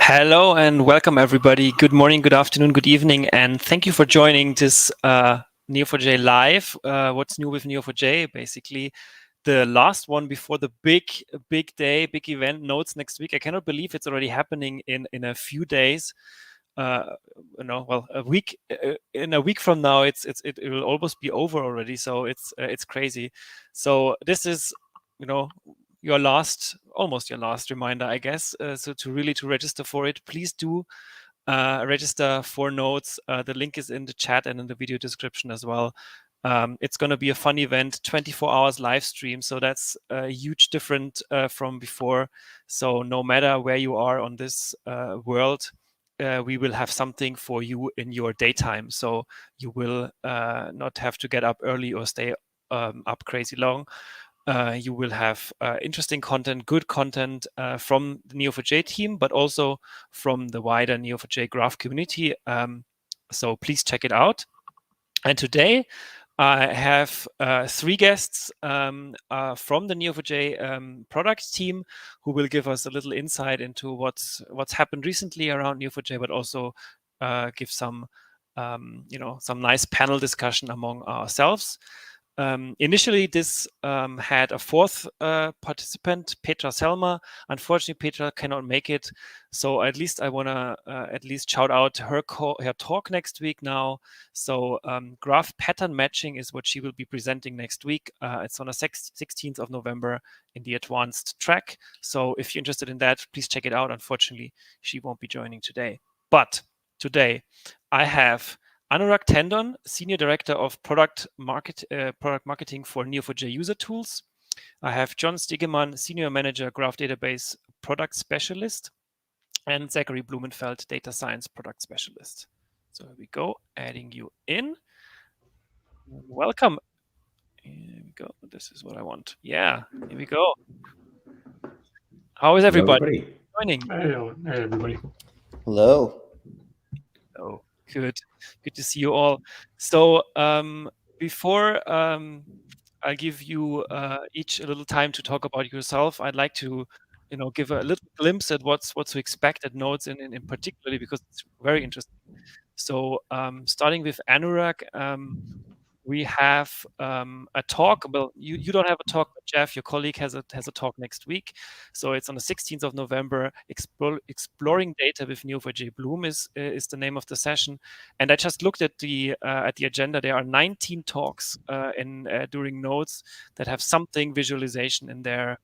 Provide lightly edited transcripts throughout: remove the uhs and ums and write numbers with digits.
Hello and welcome everybody. Good morning, good afternoon, good evening, and thank you for joining this Neo4j Live. What's new with Neo4j? Basically, the last one before the big day, big event, Nodes next week. I cannot believe it's already happening in a few days. A week in a week from now, it will almost be over already. So it's crazy. So this is, almost your last reminder, I guess. So to register for it, please do register for Nodes. The link is in the chat and in the video description as well. It's going to be a fun event, 24 hours live stream. So that's a huge difference from before. So no matter where you are on this world, we will have something for you in your daytime. So you will not have to get up early or stay up crazy long. You will have interesting content, good content from the Neo4j team, but also from the wider Neo4j Graph community. So please check it out. And today I have three guests from the Neo4j product team who will give us a little insight into what's happened recently around Neo4j, but also give some some nice panel discussion among ourselves. Initially, this had a fourth participant, Petra Selma. Unfortunately, Petra cannot make it. So at least I want to at least shout out her talk next week now. So graph pattern matching is what she will be presenting next week. It's on the 16th of November in the advanced track. So if you're interested in that, please check it out. Unfortunately, she won't be joining today. But today I have Anurag Tendon, Senior Director of Product Marketing for Neo4j User Tools. I have John Stegeman, Senior Manager, Graph Database Product Specialist, and Zachary Blumenfeld, Data Science Product Specialist. So here we go, adding you in. Welcome. Here we go. This is what I want. Yeah, here we go. How is everybody? Joining? Hello, everybody. Hello. Oh, good to see you all. So before I give you each a little time to talk about yourself, I'd like to give a little glimpse at what's to expect at Nodes in particularly, because it's very interesting. So starting with Anurag, we have a talk. Well, you don't have a talk, but Jeff, your colleague, has a talk next week. So it's on the 16th of November. Exploring data with Neo4j Bloom is the name of the session. And I just looked at the agenda. There are 19 talks during Nodes that have something visualization in their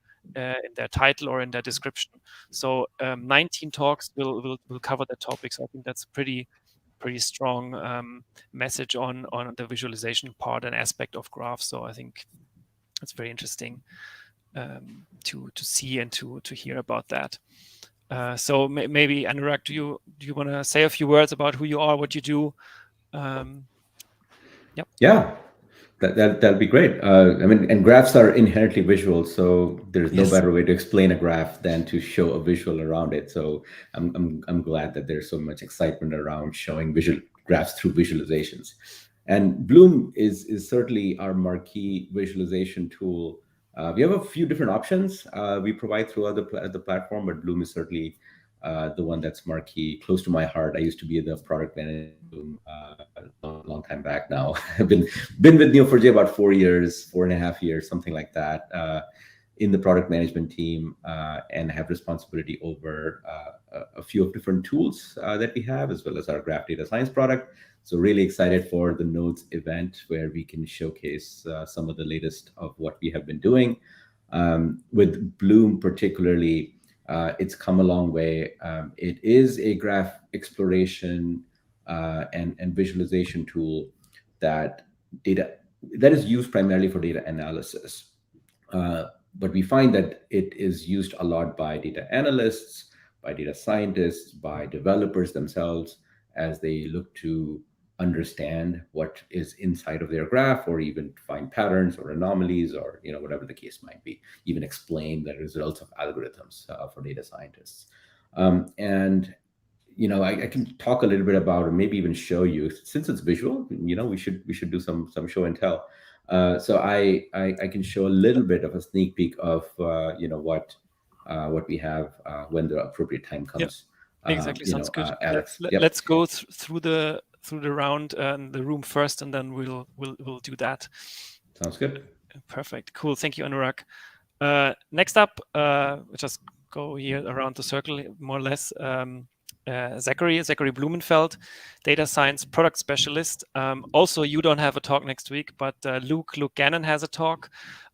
title or in their description. So 19 talks will cover that topic. So I think that's a pretty strong message on the visualization part and aspect of graphs. So I think it's very interesting to see and to hear about that. So maybe Anurag, do you want to say a few words about who you are, what you do? Yep. Yeah, that'd be great. I mean, and graphs are inherently visual, so there's no better way to explain a graph than to show a visual around it. So I'm glad that there's so much excitement around showing visual graphs through visualizations. And Bloom is certainly our marquee visualization tool. We have a few different options we provide throughout the platform, but Bloom is certainly the one that's marquee, close to my heart. I used to be the product manager a long time back now. I've been with Neo4j about 4.5 years, something like that, in the product management team, and have responsibility over a few of different tools that we have, as well as our graph data science product. So really excited for the Nodes event, where we can showcase some of the latest of what we have been doing. With Bloom particularly, it's come a long way. It is a graph exploration and visualization tool that is used primarily for data analysis. But we find that it is used a lot by data analysts, by data scientists, by developers themselves, as they look to understand what is inside of their graph, or even find patterns or anomalies, or whatever the case might be, even explain the results of algorithms for data scientists. And I can talk a little bit about, or maybe even show you, since it's visual, we should do some show and tell. So I can show a little bit of a sneak peek of what we have when the appropriate time comes. Exactly, sounds good. Alex. Let's go through the round the room first, and then we'll do that. Sounds good. Perfect, cool. Thank you, Anurag. Next up, we'll just go here around the circle more or less. Zachary Blumenfeld, data science product specialist. Also, you don't have a talk next week, but Luke Gannon has a talk.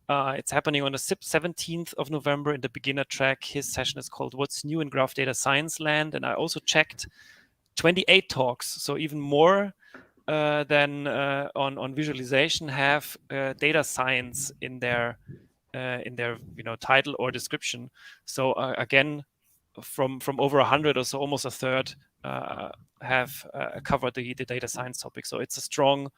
It's happening on the 17th of November in the beginner track. His session is called What's New in Graph Data Science Land? And I also checked 28 talks, so even more than on visualization have data science in their title or description. So again, from over 100 or so, almost a third have covered the data science topic. So it's a strong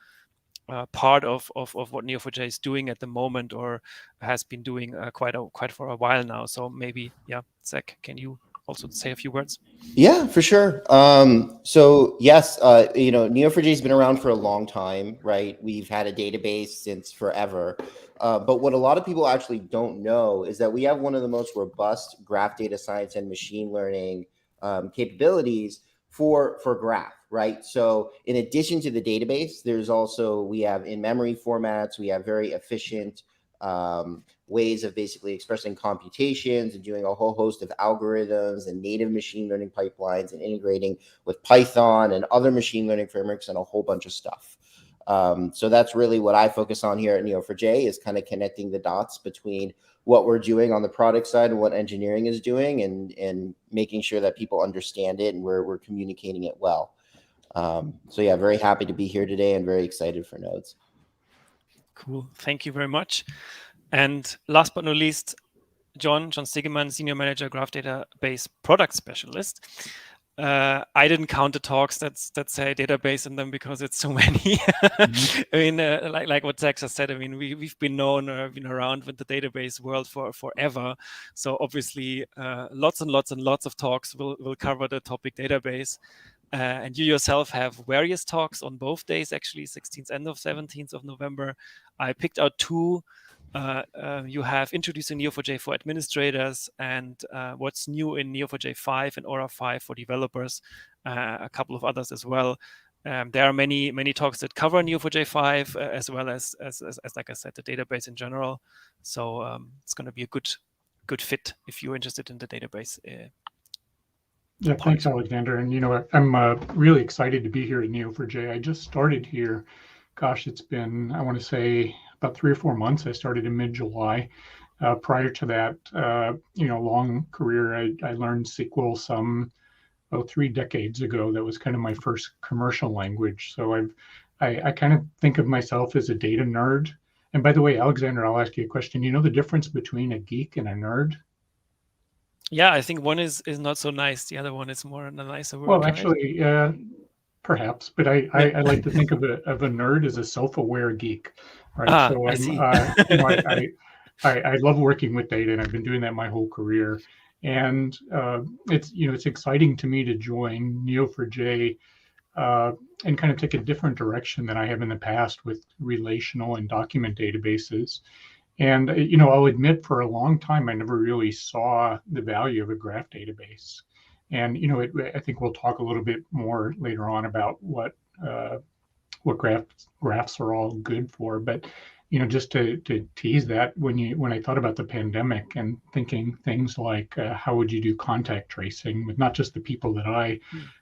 part of what Neo4j is doing at the moment, or has been doing quite for a while now. So maybe, Zach, can you also say a few words? Yeah, for sure. So yes, Neo4j has been around for a long time, right? We've had a database since forever. But what a lot of people actually don't know is that we have one of the most robust graph data science and machine learning capabilities for graph, right? So in addition to the database, we have in-memory formats, we have very efficient ways of basically expressing computations and doing a whole host of algorithms and native machine learning pipelines and integrating with Python and other machine learning frameworks and a whole bunch of stuff. So that's really what I focus on here at Neo4j, is kind of connecting the dots between what we're doing on the product side and what engineering is doing, and making sure that people understand it and we're communicating it well. So yeah, very happy to be here today and very excited for Nodes. Cool. Thank you very much. And last but not least, John Stegeman, Senior Manager, Graph Database Product Specialist. I didn't count the talks that say database in them because it's so many. I mean, like what Zach just said, I mean, we've been known or been around with the database world for forever. So obviously, lots and lots of talks will cover the topic database. And you yourself have various talks on both days, actually, 16th and 17th of November. I picked out two. You have Introducing Neo4j for administrators and What's New in Neo4j 5 and Aura 5 for developers, a couple of others as well. There are many talks that cover Neo4j 5 as well as like I said, the database in general. So it's going to be a good fit if you're interested in the database. Yeah, thanks, Alexander. And I'm really excited to be here at Neo4j. I just started here. Gosh, it's been, I want to say, about 3 or 4 months. I started in mid-July. Prior to that, long career. I learned SQL some 3 decades ago. That was kind of my first commercial language. So I kind of think of myself as a data nerd. And by the way, Alexander, I'll ask you a question. You know the difference between a geek and a nerd? Yeah, I think one is not so nice. The other one is more a nicer word. Well, actually, perhaps, but I like to think of a nerd as a self-aware geek, right? So I see. I love working with data, and I've been doing that my whole career. And it's exciting to me to join Neo4j and kind of take a different direction than I have in the past with relational and document databases. And, I'll admit for a long time, I never really saw the value of a graph database. And, I think we'll talk a little bit more later on about what graphs are all good for. But, just to tease that, when I thought about the pandemic and thinking things like how would you do contact tracing with not just the people that I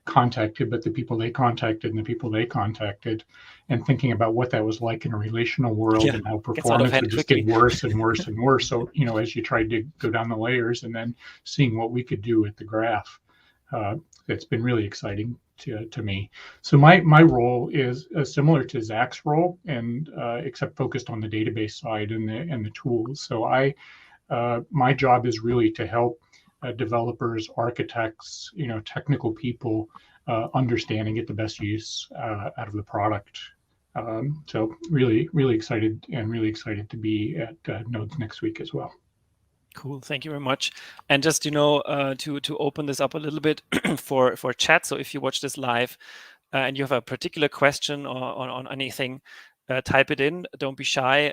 contacted, but the people they contacted and the people they contacted, and thinking about what that was like in a relational world and how performance would just get worse and worse and worse. So, as you tried to go down the layers and then seeing what we could do with the graph, it's been really exciting to me. So my role is similar to Zach's role, and except focused on the database side and the tools. So my job is really to help developers, architects, technical people understand and get the best use out of the product. So really excited to be at Nodes next week as well. Cool, thank you very much. And just to open this up a little bit for chat. So if you watch this live and you have a particular question on anything, type it in. Don't be shy.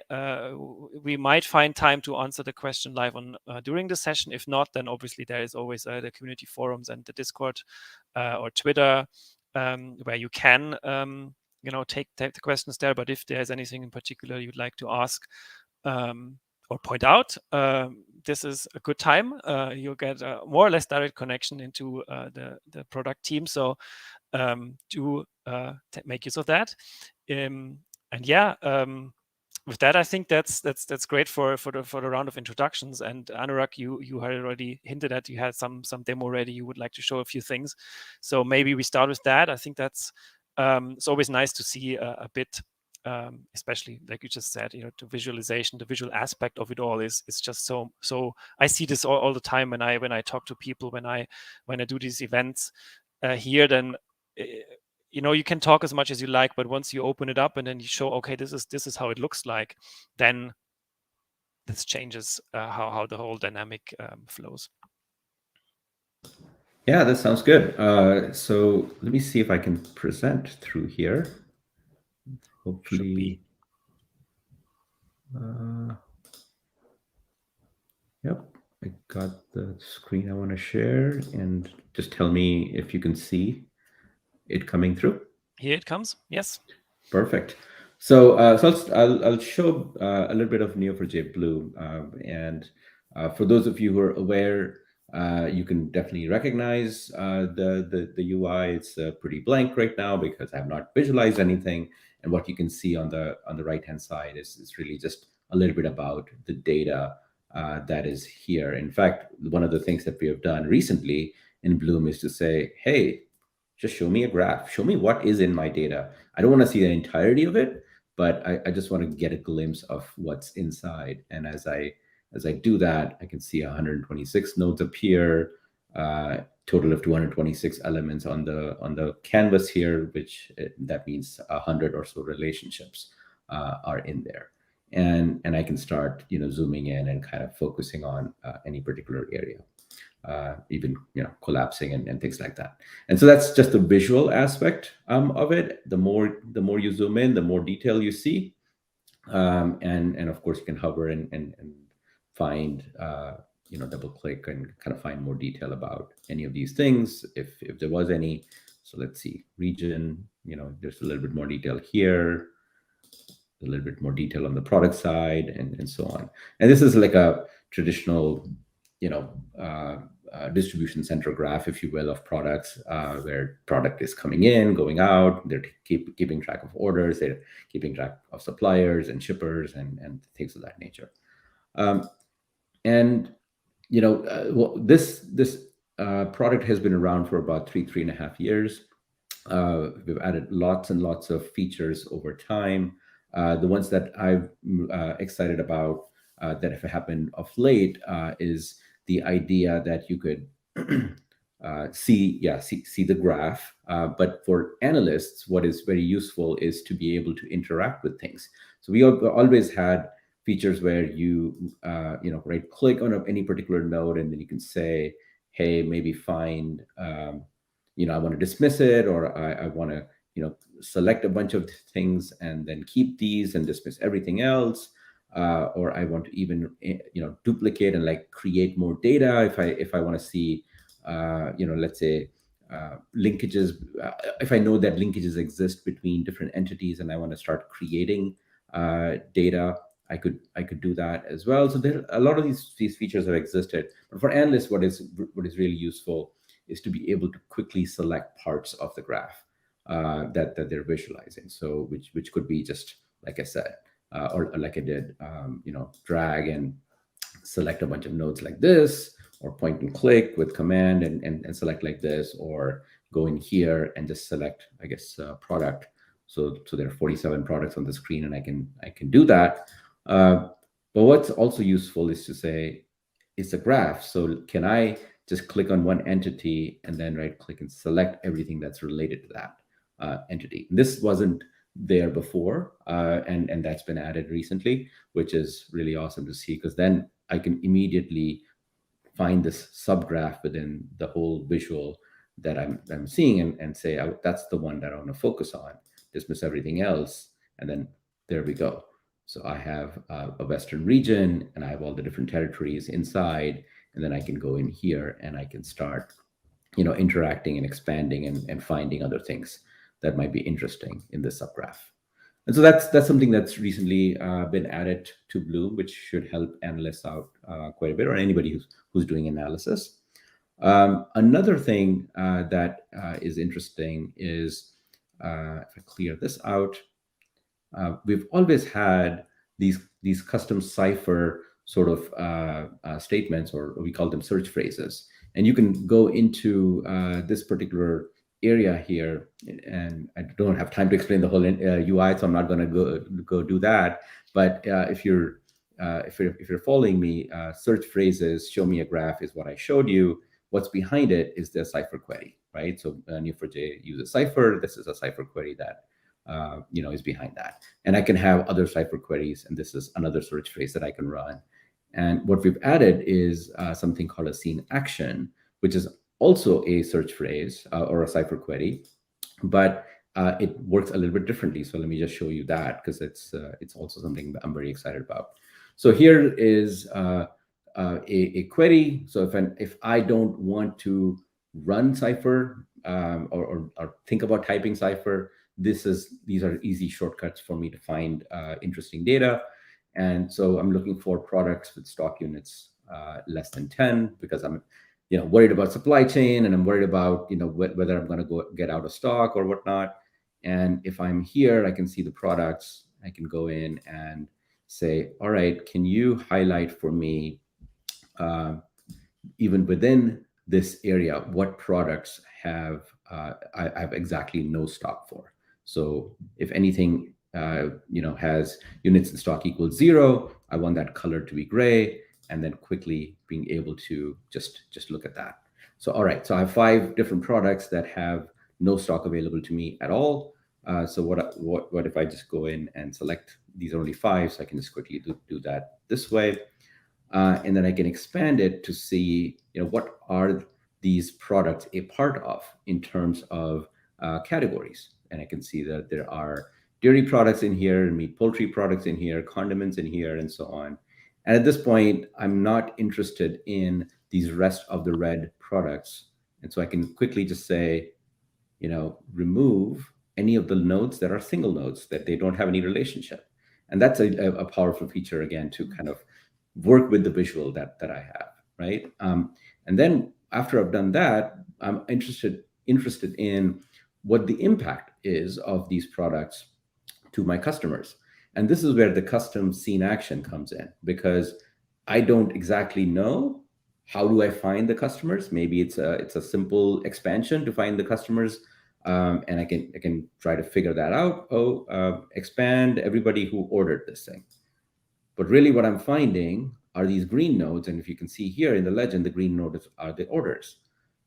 We might find time to answer the question live on during the session. If not, then obviously there is always the community forums and the Discord or Twitter where you can take the questions there. But if there's anything in particular you'd like to ask or point out, this is a good time. You'll get a more or less direct connection into the product team. So do make use of that. And yeah, with that, I think that's great for the round of introductions. And Anurag, you had already hinted at you had some demo ready. You would like to show a few things, so maybe we start with that. I think that's it's always nice to see a bit, especially like you just said, the visualization, the visual aspect of it all is just so. I see this all the time when I talk to people, when I do these events here. Then you can talk as much as you like, but once you open it up and then you show, okay, this is how it looks like, then this changes how the whole dynamic flows. Yeah, that sounds good. So let me see if I can present through here. Hopefully. Yep, I got the screen I want to share, and just tell me if you can see it coming through. Here it comes. Yes. Perfect. So, I'll show a little bit of Neo4j Blue, and for those of you who are aware, you can definitely recognize the UI. It's pretty blank right now because I have not visualized anything, and what you can see on the right hand side is really just a little bit about the data that is here. In fact, one of the things that we have done recently in Bloom is to say, hey, just show me a graph. Show me what is in my data. I don't want to see the entirety of it, but I just want to get a glimpse of what's inside. And as I do that, I can see 126 nodes appear, total of 226 elements on the canvas here, which that means 100 or so relationships are in there. And I can start zooming in and kind of focusing on any particular area. Even collapsing and things like that. And so that's just the visual aspect of it. The more you zoom in, the more detail you see, and of course you can hover and find double click and kind of find more detail about any of these things if there was any. So let's see, region. There's a little bit more detail here, a little bit more detail on the product side, and so on. And this is like a traditional distribution center graph, if you will, of products, where product is coming in, going out. They're keeping track of orders. They're keeping track of suppliers and shippers and things of that nature. This product has been around for about 3.5 years. We've added lots and lots of features over time. The ones that I'm excited about that have happened of late is the idea that you could see the graph. But for analysts, what is very useful is to be able to interact with things. So we always had features where you right click on any particular node, and then you can say, hey, maybe find I want to dismiss it, or I want to select a bunch of things and then keep these and dismiss everything else. Or I want to even duplicate and create more data if I want to see let's say linkages. If I know that linkages exist between different entities and I want to start creating data, I could do that as well. So there a lot of these features have existed, but for analysts, what is really useful is to be able to quickly select parts of the graph that they're visualizing. So which could be just like I said. Or like I did, drag and select a bunch of nodes like this, or point and click with command and select like this, or go in here and just select, I guess, product. So there are 47 products on the screen, and I can do that. But what's also useful is to say it's a graph. So can I just click on one entity and then right click and select everything that's related to that entity? And this wasn't there before, and that's been added recently, which is really awesome to see, because then I can immediately find this subgraph within the whole visual that I'm seeing and say, that's the one that I want to focus on, dismiss everything else, and then there we go. So I have a Western region, and I have all the different territories inside, and then I can go in here and I can start, interacting and expanding and finding other things that might be interesting in this subgraph. And so that's something that's recently been added to Bloom, which should help analysts out quite a bit, or anybody who's doing analysis. Another thing that is interesting is, if I clear this out, we've always had these custom cipher sort of statements, or we call them search phrases. And you can go into this particular area here, and I don't have time to explain the whole UI, so I'm not going to go do that. But if you're following me, search phrases, show me a graph is what I showed you. What's behind it is the cipher query, right? So Neo4j uses cipher. This is a cipher query that is behind that. And I can have other cipher queries, and this is another search phrase that I can run. And what we've added is something called a scene action, which is also a search phrase or a cipher query, but it works a little bit differently. So let me just show you that, because it's also something that I'm very excited about. So here is a query. So if I don't want to run cipher or think about typing cipher, these are easy shortcuts for me to find interesting data. And so I'm looking for products with stock units less than 10, because I'm worried about supply chain, and I'm worried about whether I'm going to go get out of stock or whatnot. And if I'm here, I can see the products. I can go in and say, all right, can you highlight for me, even within this area, what products I have exactly no stock for? So if anything has units in stock equals 0, I want that color to be gray, and then quickly being able to just look at that. So all right, so I have 5 different products that have no stock available to me at all. So what if I just go in and select, these are only 5, so I can just quickly do that this way. And then I can expand it to see, what are these products a part of in terms of categories. And I can see that there are dairy products in here, meat, poultry products in here, condiments in here, and so on. And at this point, I'm not interested in these rest of the red products. And so I can quickly just say, remove any of the nodes that are single nodes, that they don't have any relationship. And that's a powerful feature, again, to kind of work with the visual that I have, right? And then after I've done that, I'm interested in what the impact is of these products to my customers. And this is where the custom scene action comes in, because I don't exactly know how do I find the customers. Maybe it's a simple expansion to find the customers, and I can try to figure that out. Expand everybody who ordered this thing. But really what I'm finding are these green nodes. And if you can see here in the legend, the green nodes are the orders.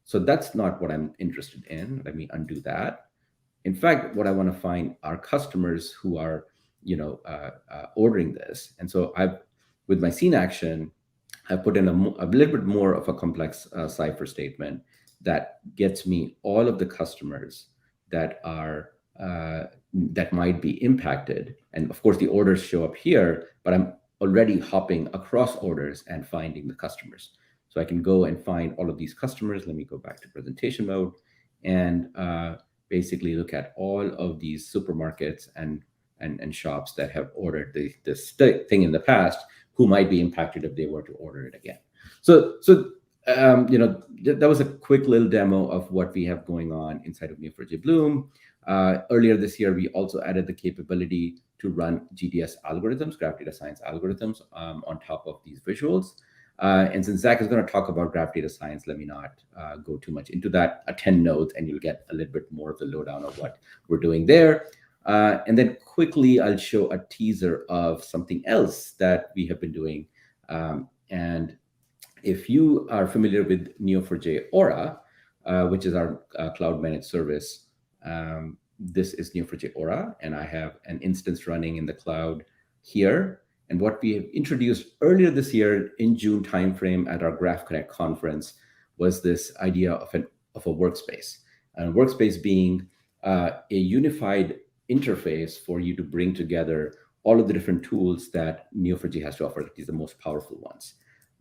So that's not what I'm interested in. Let me undo that. In fact, what I want to find are customers who are, ordering this. And so with my scene action, I put in a little bit more of a complex cipher statement that gets me all of the customers that are that might be impacted. And of course, the orders show up here, but I'm already hopping across orders and finding the customers. So I can go and find all of these customers. Let me go back to presentation mode and basically look at all of these supermarkets and shops that have ordered this thing in the past, who might be impacted if they were to order it again. So that was a quick little demo of what we have going on inside of Neo4j Bloom. Earlier this year, we also added the capability to run GDS algorithms, graph data science algorithms, on top of these visuals. And since Zach is going to talk about graph data science, let me not go too much into that. Attend notes, and you'll get a little bit more of the lowdown of what we're doing there. And then quickly, I'll show a teaser of something else that we have been doing. And if you are familiar with Neo4j Aura, which is our cloud managed service, this is Neo4j Aura, and I have an instance running in the cloud here. And what we have introduced earlier this year in June timeframe at our Graph Connect conference was this idea of a workspace. And a workspace being a unified interface for you to bring together all of the different tools that Neo4j has to offer. These are the most powerful ones.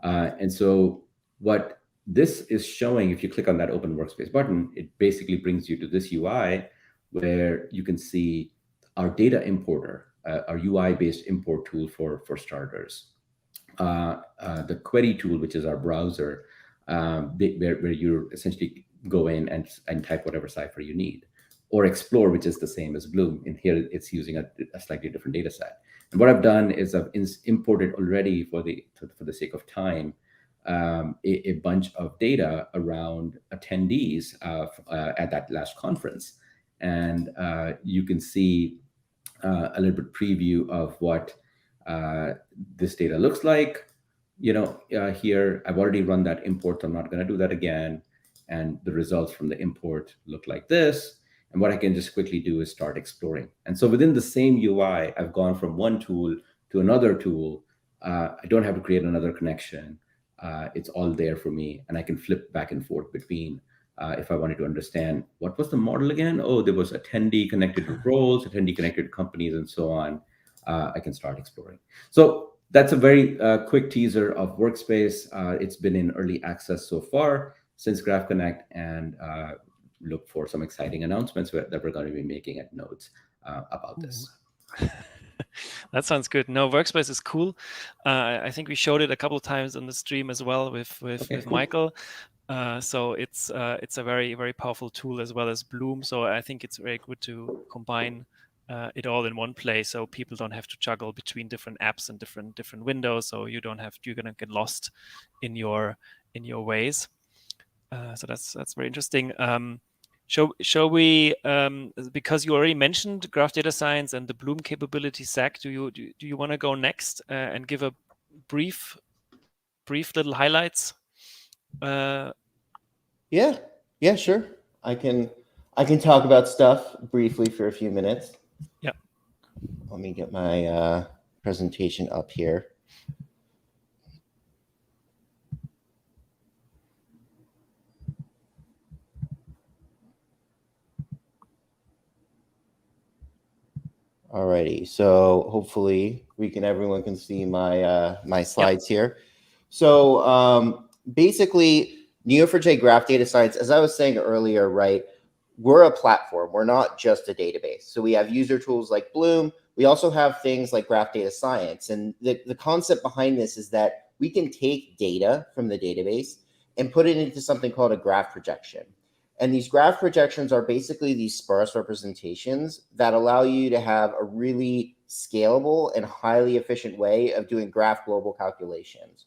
And so what this is showing, if you click on that open workspace button, it basically brings you to this UI where you can see our data importer, our UI-based import tool for starters. The query tool, which is our browser, where you essentially go in and type whatever cipher you need, or explore, which is the same as Bloom. In here, it's using a slightly different data set. And what I've done is I've imported already for the sake of time a bunch of data around attendees at that last conference, and you can see a little bit preview of what this data looks like. Here I've already run that import, so I'm not going to do that again. And the results from the import look like this. And what I can just quickly do is start exploring. And so within the same UI, I've gone from one tool to another tool. I don't have to create another connection. It's all there for me. And I can flip back and forth between if I wanted to understand what was the model again. Oh, there was attendee connected to roles, attendee connected to companies, and so on. I can start exploring. So that's a very quick teaser of Workspace. It's been in early access so far since Graph Connect, and look for some exciting announcements that we're going to be making at Nodes about this. That sounds good. No, Workspace is cool. I think we showed it a couple of times on the stream as well with Michael. So it's a very, very powerful tool as well as Bloom. So I think it's very good to combine it all in one place, so people don't have to juggle between different apps and different windows. So you're gonna get lost in your ways. So that's very interesting. Shall we? Because you already mentioned graph data science and the Bloom capability, Zach, do you want to go next and give a brief little highlights? Yeah, sure. I can talk about stuff briefly for a few minutes. Yeah. Let me get my presentation up here. Alrighty, so hopefully everyone can see my my slides here. So basically, Neo4j Graph Data Science, as I was saying earlier, right? We're a platform. We're not just a database. So we have user tools like Bloom. We also have things like Graph Data Science. And the concept behind this is that we can take data from the database and put it into something called a graph projection. And these graph projections are basically these sparse representations that allow you to have a really scalable and highly efficient way of doing graph global calculations.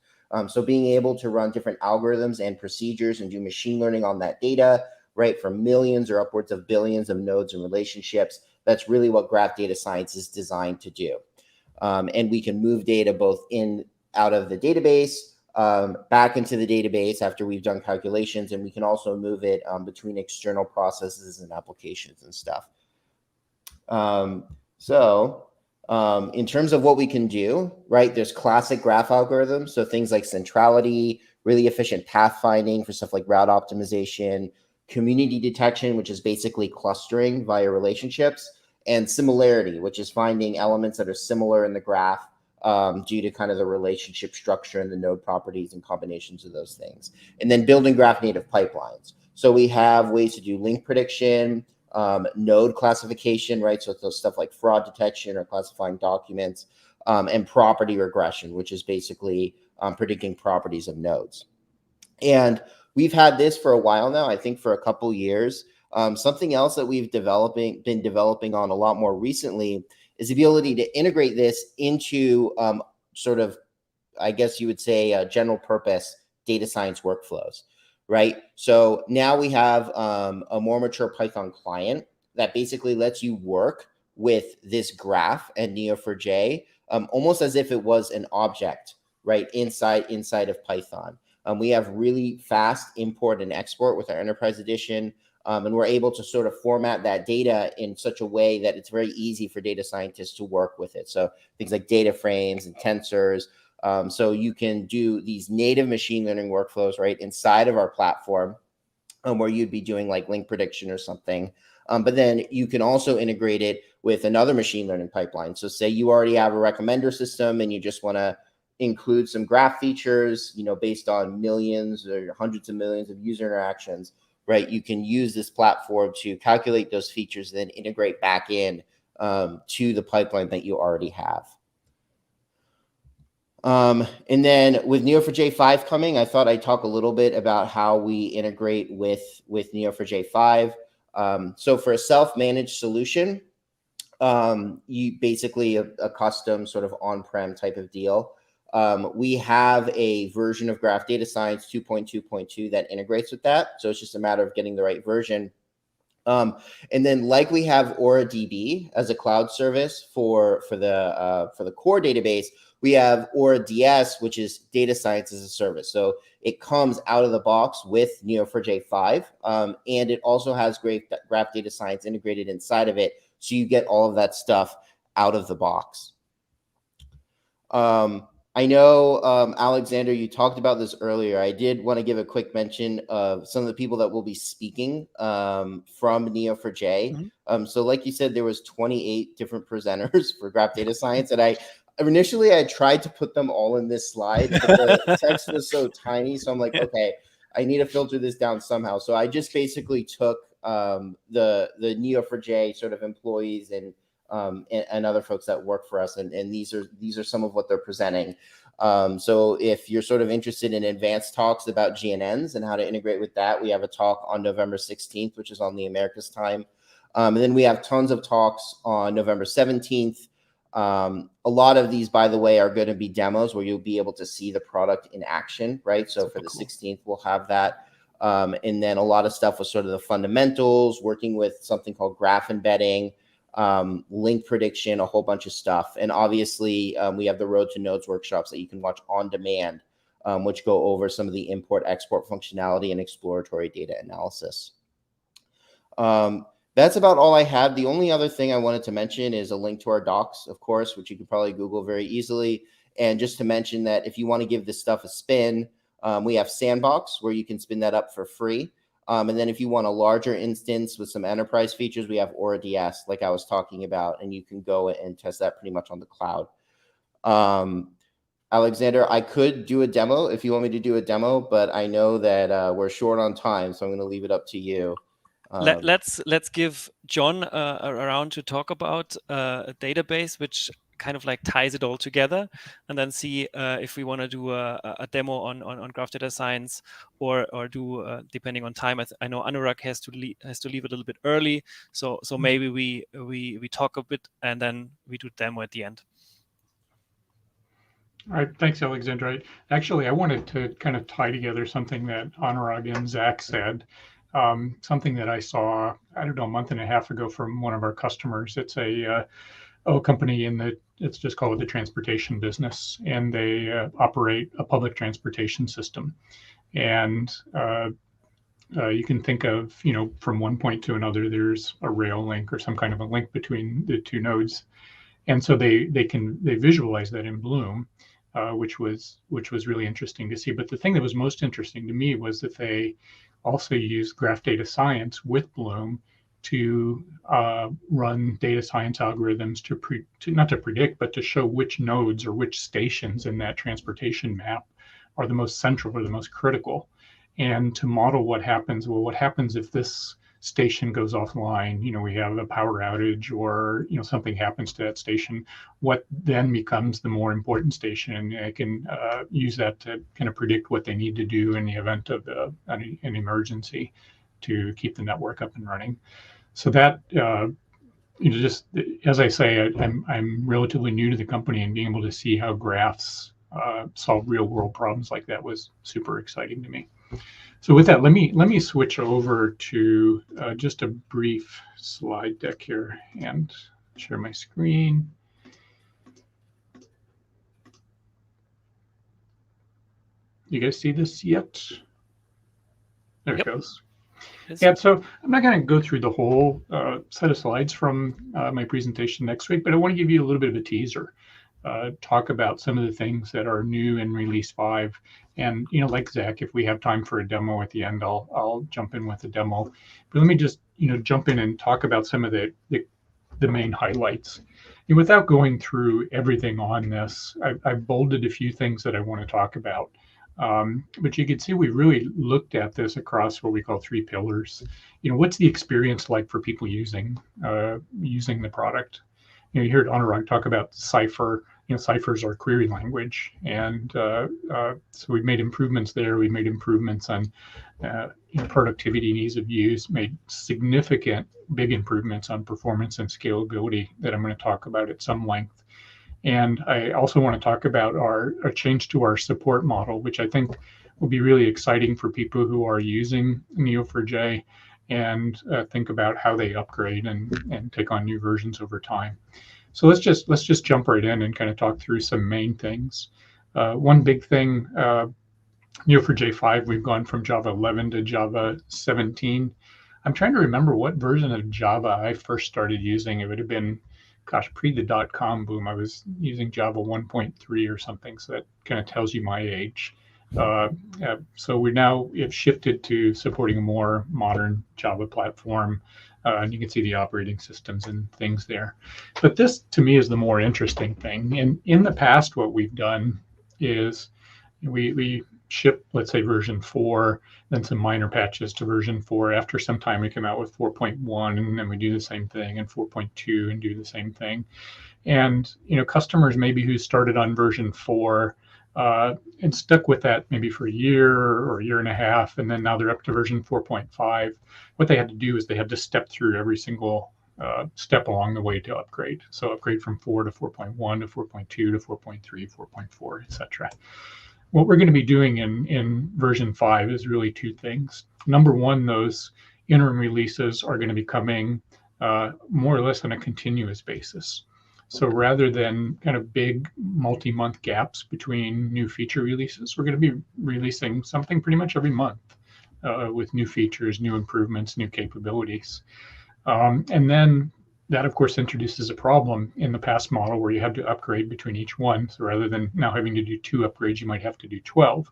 So being able to run different algorithms and procedures and do machine learning on that data, right, for millions or upwards of billions of nodes and relationships, that's really what graph data science is designed to do. And we can move data both out of the database, back into the database after we've done calculations, and we can also move it between external processes and applications and stuff. In terms of what we can do, right, there's classic graph algorithms, so things like centrality, really efficient pathfinding for stuff like route optimization, community detection, which is basically clustering via relationships, and similarity, which is finding elements that are similar in the graph due to kind of the relationship structure and the node properties and combinations of those things. And then building graph native pipelines. So we have ways to do link prediction, node classification, right? So it's stuff like fraud detection or classifying documents, and property regression, which is basically predicting properties of nodes. And we've had this for a while now, I think for a couple years. Something else that we've been developing on a lot more recently is the ability to integrate this into sort of, I guess you would say, general purpose data science workflows, right? So now we have a more mature Python client that basically lets you work with this graph and Neo4j almost as if it was an object, right, inside of Python. We have really fast import and export with our Enterprise Edition. And we're able to sort of format that data in such a way that it's very easy for data scientists to work with it. So things like data frames and tensors. So you can do these native machine learning workflows right inside of our platform where you'd be doing like link prediction or something. But then you can also integrate it with another machine learning pipeline. So say you already have a recommender system and you just want to include some graph features, based on millions or hundreds of millions of user interactions, right? You can use this platform to calculate those features, then integrate back in to the pipeline that you already have. And then with Neo4j 5 coming, I thought I'd talk a little bit about how we integrate with Neo4j 5. So for a self-managed solution, you basically a custom sort of on-prem type of deal. We have a version of Graph Data Science 2.2.2 that integrates with that. So it's just a matter of getting the right version. And then like we have AuraDB as a cloud service for the core database, we have AuraDS, which is data science as a service. So it comes out of the box with Neo4j 5, and it also has Graph Data Science integrated inside of it. So you get all of that stuff out of the box. I know, Alexander, you talked about this earlier. I did want to give a quick mention of some of the people that will be speaking from Neo4j. Mm-hmm. So like you said, there was 28 different presenters for Graph Data Science, and initially I tried to put them all in this slide, but the text was so tiny. So I'm like, okay, I need to filter this down somehow. So I just basically took the Neo4j sort of employees and other folks that work for us, and these are some of what they're presenting. So if you're sort of interested in advanced talks about GNNs and how to integrate with that, we have a talk on November 16th, which is on the Americas time. And then we have tons of talks on November 17th. A lot of these, by the way, are going to be demos where you'll be able to see the product in action, right? So for the 16th, we'll have that. And then a lot of stuff with sort of the fundamentals, working with something called graph embedding, link prediction, a whole bunch of stuff. And obviously, we have the Road to Nodes workshops that you can watch on demand, which go over some of the import-export functionality and exploratory data analysis. That's about all I had. The only other thing I wanted to mention is a link to our docs, of course, which you can probably Google very easily. And just to mention that if you want to give this stuff a spin, we have Sandbox where you can spin that up for free. And then if you want a larger instance with some enterprise features, we have AuraDS, like I was talking about, and you can go and test that pretty much on the cloud. Alexander, I could do a demo if you want me to do a demo, but I know that we're short on time, so I'm going to leave it up to you. Let's give John a round to talk about a database which kind of like ties it all together, and then see if we want to do a demo on Graph Data Science or do depending on time. I know Anurag has to leave a little bit early, so maybe we talk a bit and then we do demo at the end. All right, thanks, Alexander. Actually, I wanted to kind of tie together something that Anurag and Zach said. Something that I saw, I don't know, a month and a half ago from one of our customers. It's a company let's just call it the transportation business, and they operate a public transportation system. And you can think of, from one point to another, there's a rail link or some kind of a link between the two nodes. And so they visualize that in Bloom, which was really interesting to see. But the thing that was most interesting to me was that they also use Graph Data Science with Bloom to run data science algorithms not to predict, but to show which nodes or which stations in that transportation map are the most central or the most critical, and to model what happens. Well, what happens if this station goes offline? We have a power outage, or something happens to that station. What then becomes the more important station? And I can use that to kind of predict what they need to do in the event of an emergency to keep the network up and running. So that just as I say, I'm relatively new to the company, and being able to see how graphs solve real world problems like that was super exciting to me. So with that, let me switch over to just a brief slide deck here and share my screen. You guys see this yet? There it goes. Yeah, so I'm not going to go through the whole set of slides from my presentation next week, but I want to give you a little bit of a teaser. talk about some of the things that are new in release 5. And, like Zach, if we have time for a demo at the end, I'll jump in with a demo. But let me just, jump in and talk about some of the main highlights. And without going through everything on this, I've bolded a few things that I want to talk about. But you can see we really looked at this across what we call 3 pillars. What's the experience like for people using the product? You heard Anurag talk about Cypher. Cypher is our query language, and so we've made improvements there. We made improvements on productivity and ease of use. Made significant, big improvements on performance and scalability that I'm going to talk about at some length. And I also want to talk about a change to our support model, which I think will be really exciting for people who are using Neo4j and think about how they upgrade and take on new versions over time. So let's just jump right in and kind of talk through some main things. One big thing, Neo4j 5, we've gone from Java 11 to Java 17. I'm trying to remember what version of Java I first started using. It would have been, gosh, pre the .com boom. I was using Java 1.3 or something, so that kind of tells you my age. So we now have shifted to supporting a more modern Java platform. And you can see the operating systems and things there. But this, to me, is the more interesting thing. And in the past, what we've done is we ship, let's say, version 4, then some minor patches to version 4. After some time, we come out with 4.1, and then we do the same thing, and 4.2, and do the same thing. And customers maybe who started on version 4 and stuck with that maybe for a year or a year and a half, and then now they're up to version 4.5. What they had to do is they had to step through every single step along the way to upgrade. So upgrade from 4 to 4.1 to 4.2 to 4.3, 4.4, etc. What we're going to be doing in version 5 is really 2 things. Number one, those interim releases are going to be coming more or less on a continuous basis. So rather than kind of big multi-month gaps between new feature releases, we're going to be releasing something pretty much every month with new features, new improvements, new capabilities. And then that, of course, introduces a problem in the past model where you had to upgrade between each one. So rather than now having to do 2 upgrades, you might have to do 12.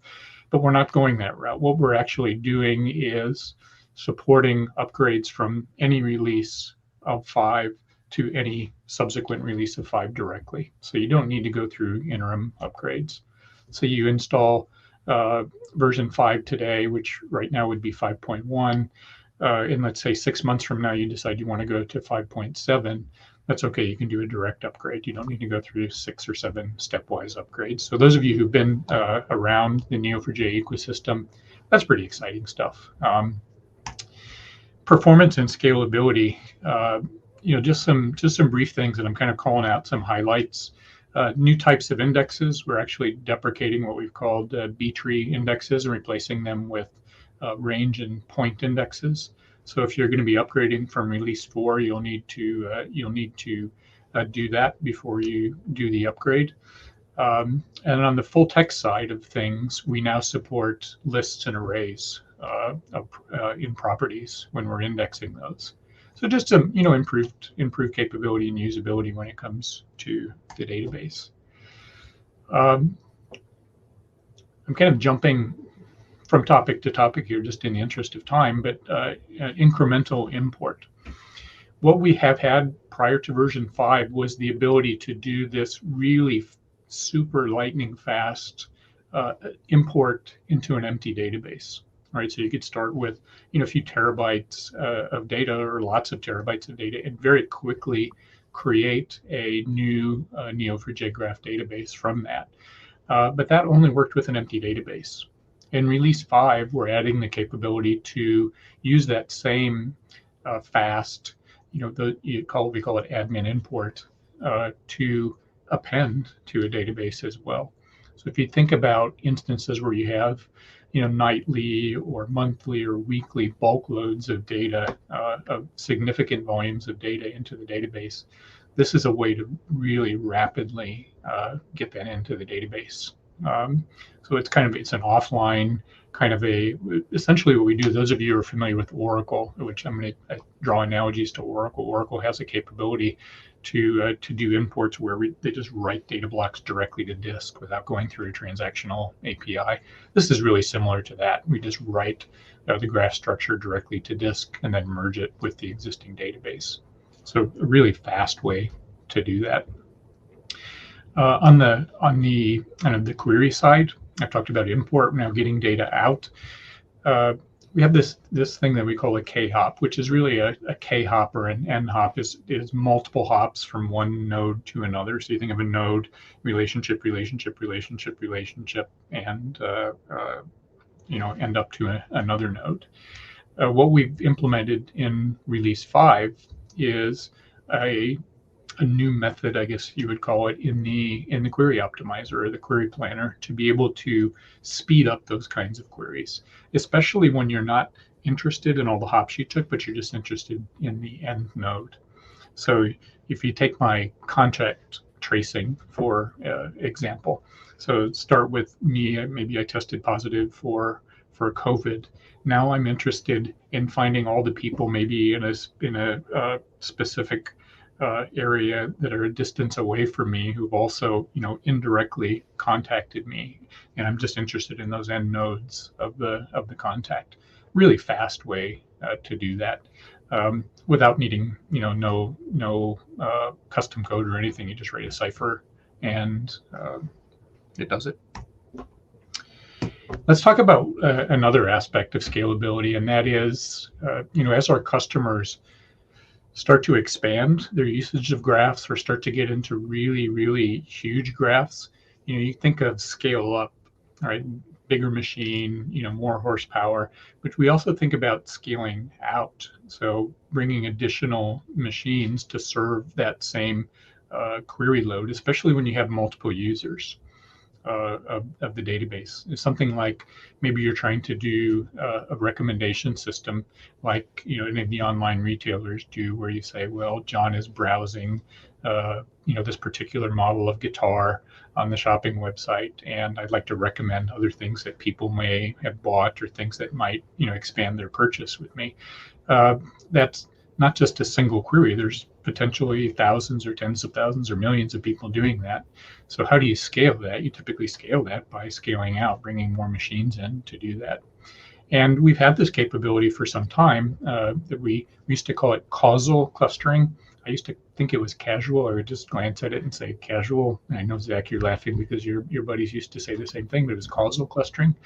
But we're not going that route. What we're actually doing is supporting upgrades from any release of 5 to any subsequent release of 5 directly. So you don't need to go through interim upgrades. So you install version 5 today, which right now would be 5.1. And let's say 6 months from now, you decide you want to go to 5.7. That's okay. You can do a direct upgrade. You don't need to go through 6 or 7 stepwise upgrades. So those of you who've been around the Neo4j ecosystem, that's pretty exciting stuff. Performance and scalability. Just some brief things that I'm kind of calling out, some highlights. New types of indexes. We're actually deprecating what we've called B-tree indexes and replacing them with range and point indexes. So if you're going to be upgrading from release 4, you'll need to do that before you do the upgrade. And on the full text side of things, we now support lists and arrays in properties when we're indexing those. So just some, improved capability and usability when it comes to the database. I'm kind of jumping from topic to topic here, just in the interest of time, but incremental import. What we have had prior to version 5 was the ability to do this really super lightning fast import into an empty database. Right, so you could start with a few terabytes of data or lots of terabytes of data and very quickly create a new Neo4j graph database from that. But that only worked with an empty database. In release 5, we're adding the capability to use that same fast, we call it admin import, to append to a database as well. So if you think about instances where you have nightly or monthly or weekly bulk loads of data, of significant volumes of data into the database, this is a way to really rapidly get that into the database. So it's an offline kind of essentially what we do. Those of you who are familiar with Oracle, which I'm going to draw analogies to Oracle. Oracle has a capability to do imports where they just write data blocks directly to disk without going through a transactional API. This is really similar to that. We just write the graph structure directly to disk and then merge it with the existing database. So a really fast way to do that. On the kind of the query side, I've talked about import, now getting data out. We have this thing that we call a K-hop, which is really a K-hop, or an N-hop is multiple hops from one node to another. So you think of a node, relationship, relationship, relationship, relationship, and end up to another node. What we've implemented in release 5 is a new method, I guess you would call it, in the query optimizer or the query planner, to be able to speed up those kinds of queries, especially when you're not interested in all the hops you took, but you're just interested in the end node. So if you take my contact tracing, for example, so start with me, maybe I tested positive for COVID. Now I'm interested in finding all the people maybe in a specific area that are a distance away from me who've also, indirectly contacted me, and I'm just interested in those end nodes of the contact. Really fast way to do that without needing, no custom code or anything. You just write a cipher and it does it. Let's talk about another aspect of scalability, and that is, as our customers start to expand their usage of graphs or start to get into really, really huge graphs, you think of scale up, right? Bigger machine, more horsepower, but we also think about scaling out. So bringing additional machines to serve that same query load, especially when you have multiple users of the database. It's something like maybe you're trying to do a recommendation system like any of the online retailers do, where you say, well, John is browsing this particular model of guitar on the shopping website, and I'd like to recommend other things that people may have bought or things that might expand their purchase with me. That's not just a single query. There's potentially thousands or tens of thousands or millions of people doing that. So how do you scale that? You typically scale that by scaling out, bringing more machines in to do that. And we've had this capability for some time that we used to call it causal clustering. I used to think it was casual, or just glance at it and say casual. And I know, Zach, you're laughing because your buddies used to say the same thing, but it was causal clustering.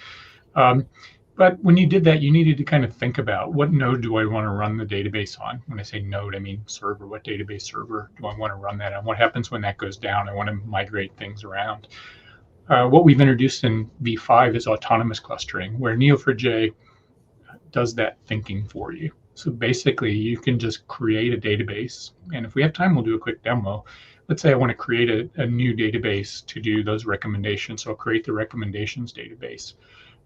But when you did that, you needed to kind of think about, what node do I want to run the database on? When I say node, I mean server. What database server do I want to run that on? What happens when that goes down? I want to migrate things around. What we've introduced in V5 is autonomous clustering, where Neo4j does that thinking for you. So basically, you can just create a database. And if we have time, we'll do a quick demo. Let's say I want to create a new database to do those recommendations. So I'll create the recommendations database.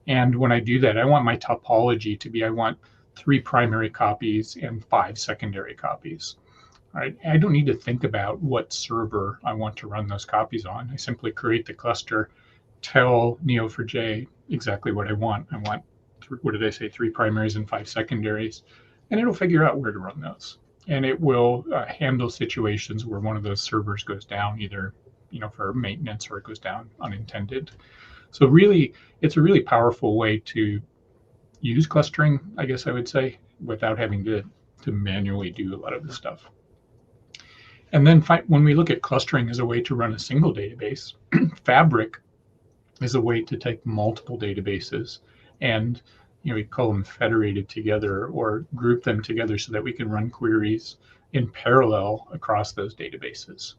And when I do that, I want my topology to be, I want 3 primary copies and 5 secondary copies. All right. I don't need to think about what server I want to run those copies on. I simply create the cluster, tell Neo4j exactly what I want. I want, what did I say, 3 primaries and 5 secondaries, and it'll figure out where to run those. And it will handle situations where one of those servers goes down, either for maintenance, or it goes down unintended. So really, it's a really powerful way to use clustering, I guess I would say, without having to manually do a lot of this stuff. And then when we look at clustering as a way to run a single database, Fabric is a way to take multiple databases and we call them federated together, or group them together so that we can run queries in parallel across those databases.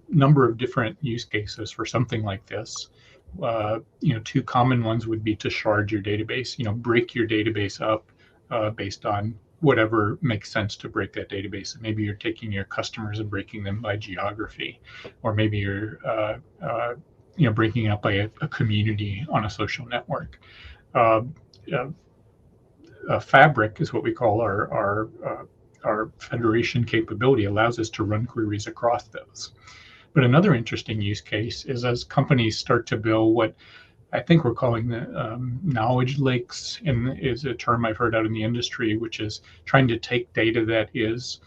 Number of different use cases for something like this. 2 common ones would be to shard your database, break your database up based on whatever makes sense to break that database. Maybe you're taking your customers and breaking them by geography, or maybe you're breaking it up by a community on a social network. Fabric is what we call our federation capability, allows us to run queries across those. But another interesting use case is as companies start to build what I think we're calling the knowledge lakes, and is a term I've heard out in the industry, which is trying to take data that is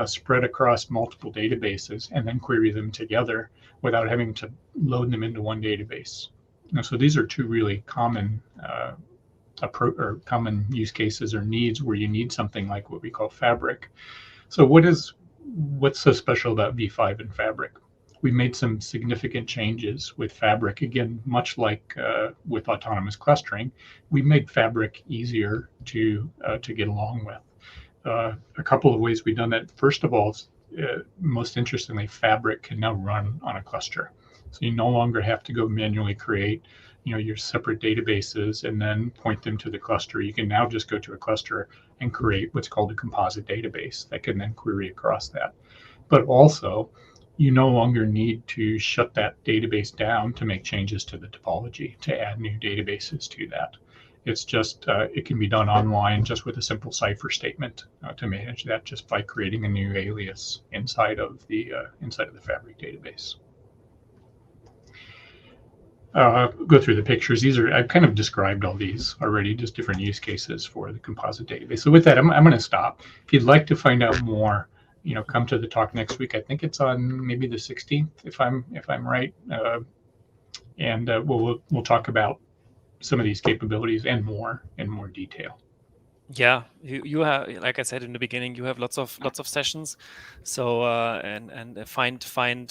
spread across multiple databases and then query them together without having to load them into one database. And so these are two really common common use cases or needs where you need something like what we call Fabric. So what's so special about V5 and Fabric? We made some significant changes with Fabric. Again, much like with autonomous clustering, we made Fabric easier to get along with. A couple of ways we've done that. First of all, most interestingly, Fabric can now run on a cluster. So you no longer have to go manually create your separate databases and then point them to the cluster. You can now just go to a cluster and create what's called a composite database that can then query across that. But also, you no longer need to shut that database down to make changes to the topology, to add new databases to that. It's just, it can be done online just with a simple cipher statement to manage that just by creating a new alias inside of the Fabric database. Go through the pictures. I've kind of described all these already, just different use cases for the composite database. So with that, I'm going to stop. If you'd like to find out more, come to the talk next week. I think it's on maybe the 16th, if I'm right. And we'll talk about some of these capabilities and more in more detail. Yeah, you have, like I said in the beginning, you have lots of sessions. So and find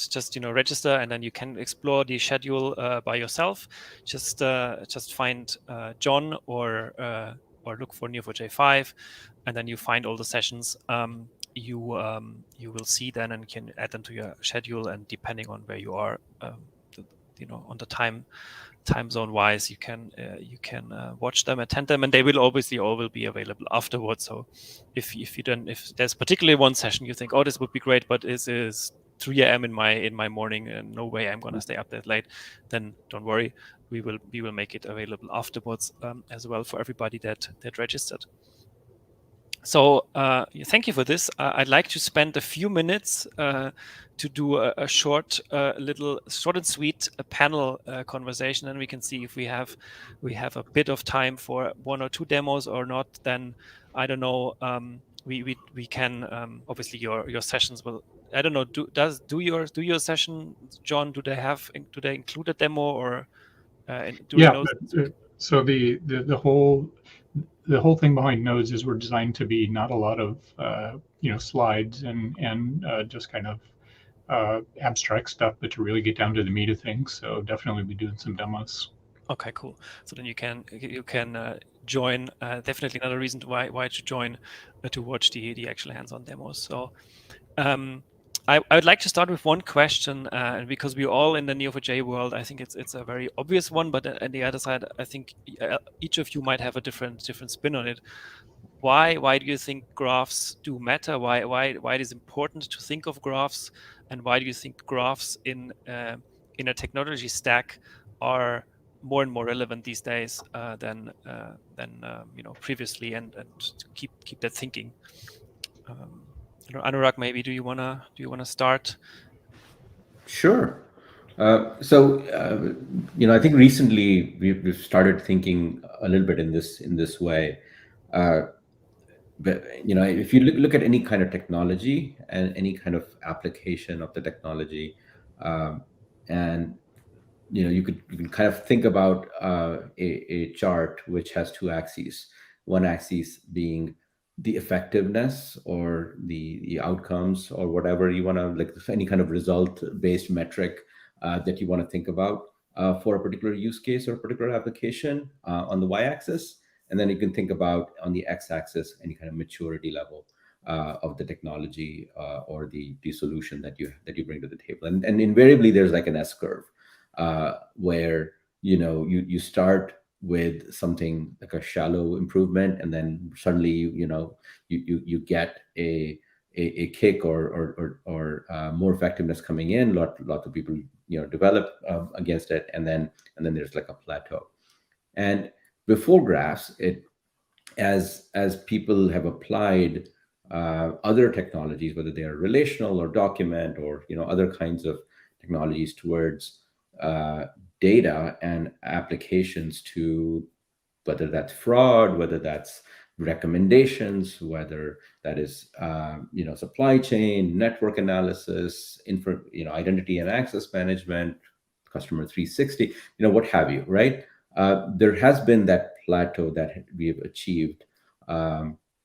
just register, and then you can explore the schedule by yourself. Just find John or look for Neo4j5, and then you find all the sessions. You will see then and can add them to your schedule, and depending on where you are, on the time zone wise, you can watch them, attend them, and they will obviously all will be available afterwards. So if there's particularly one session you think, oh, this would be great, but this is 3 a.m. in my morning and no way I'm gonna stay up that late, then don't worry, we will make it available afterwards as well for everybody that registered. So thank you for this. I'd like to spend a few minutes to do a short and sweet panel conversation, and we can see if we have a bit of time for 1 or 2 demos or not. Then I don't know. We can obviously your sessions will. I don't know. Do your session, John? Do they include a demo or? So the whole thing behind Nodes is we're designed to be not a lot of slides and just kind of abstract stuff, but to really get down to the meat of things. So definitely be doing some demos. Okay, cool. So then you can join. Definitely another reason why to join to watch the actual hands-on demos. So I would like to start with one question, and because we're all in the Neo4j world, I think it's a very obvious one. But on the other side, I think each of you might have a different spin on it. Why do you think graphs do matter? Why it is important to think of graphs, and why do you think graphs in a technology stack are more and more relevant these days than previously, and keep that thinking. Anurag, maybe do you wanna start? Sure. So I think recently we've started thinking a little bit in this way. But if you look at any kind of technology and any kind of application of the technology, and you can kind of think about a chart which has 2 axes. One axis being the effectiveness or the outcomes or whatever you want to, like any kind of result-based metric that you want to think about for a particular use case or a particular application on the y-axis. And then you can think about on the x-axis any kind of maturity level of the technology or the solution that you bring to the table. And invariably there's like an S-curve where you start with something like a shallow improvement, and then suddenly you get a kick or more effectiveness coming in. Lots of people develop against it, and then there's like a plateau. And before graphs, as people have applied other technologies, whether they are relational or document or other kinds of technologies towards data and applications to, whether that's fraud, whether that's recommendations, whether that is supply chain, network analysis, identity and access management, customer 360, what have you, right? There has been that plateau that we have achieved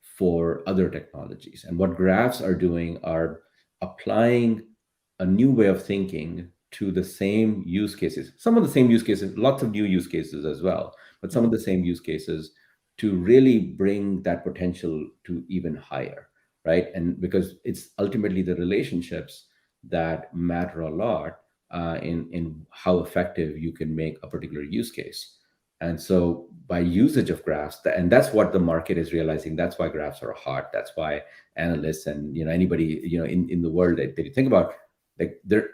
for other technologies. And what graphs are doing are applying a new way of thinking to the same use cases, some of the same use cases, lots of new use cases as well, but some of the same use cases to really bring that potential to even higher, right? And because it's ultimately the relationships that matter a lot in how effective you can make a particular use case. And so by usage of graphs, and that's what the market is realizing, that's why graphs are hot. That's why analysts and anybody in the world that you think about, like, they're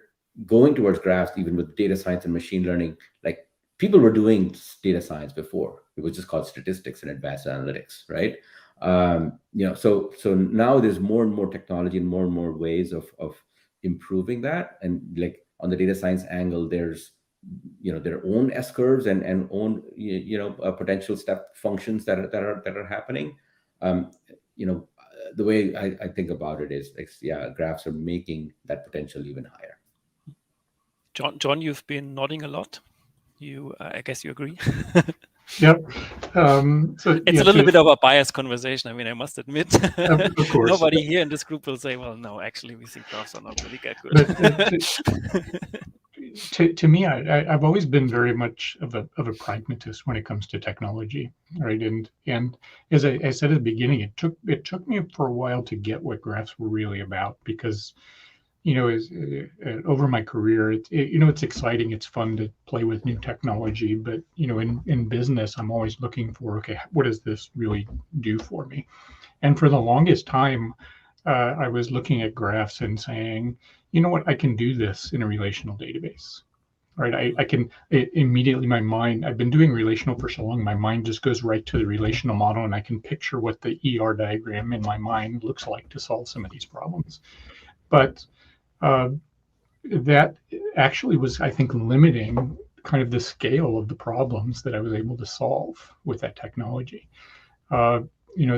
going towards graphs, even with data science and machine learning. Like, people were doing data science before. It was just called statistics and advanced analytics, right? So now there's more and more technology and more ways of improving that. And like on the data science angle, there's their own S curves and own potential step functions that are happening. The way I think about it is, like, graphs are making that potential even higher. John, you've been nodding a lot. I guess you agree. Yep. So it's a little bit of a biased conversation. I mean, I must admit, of course, nobody here in this group will say, "Well, no, actually, we think graphs are not really that good." To me, I've always been very much of a pragmatist when it comes to technology, right? And as I said at the beginning, it took me for a while to get what graphs were really about, because over my career, it's exciting, it's fun to play with new technology, but in business, I'm always looking for, okay, what does this really do for me? And for the longest time, I was looking at graphs and saying, you know what, I can do this in a relational database, right? I can immediately, my mind, I've been doing relational for so long, my mind just goes right to the relational model, and I can picture what the ER diagram in my mind looks like to solve some of these problems. But that actually was, I think, limiting kind of the scale of the problems that I was able to solve with that technology. As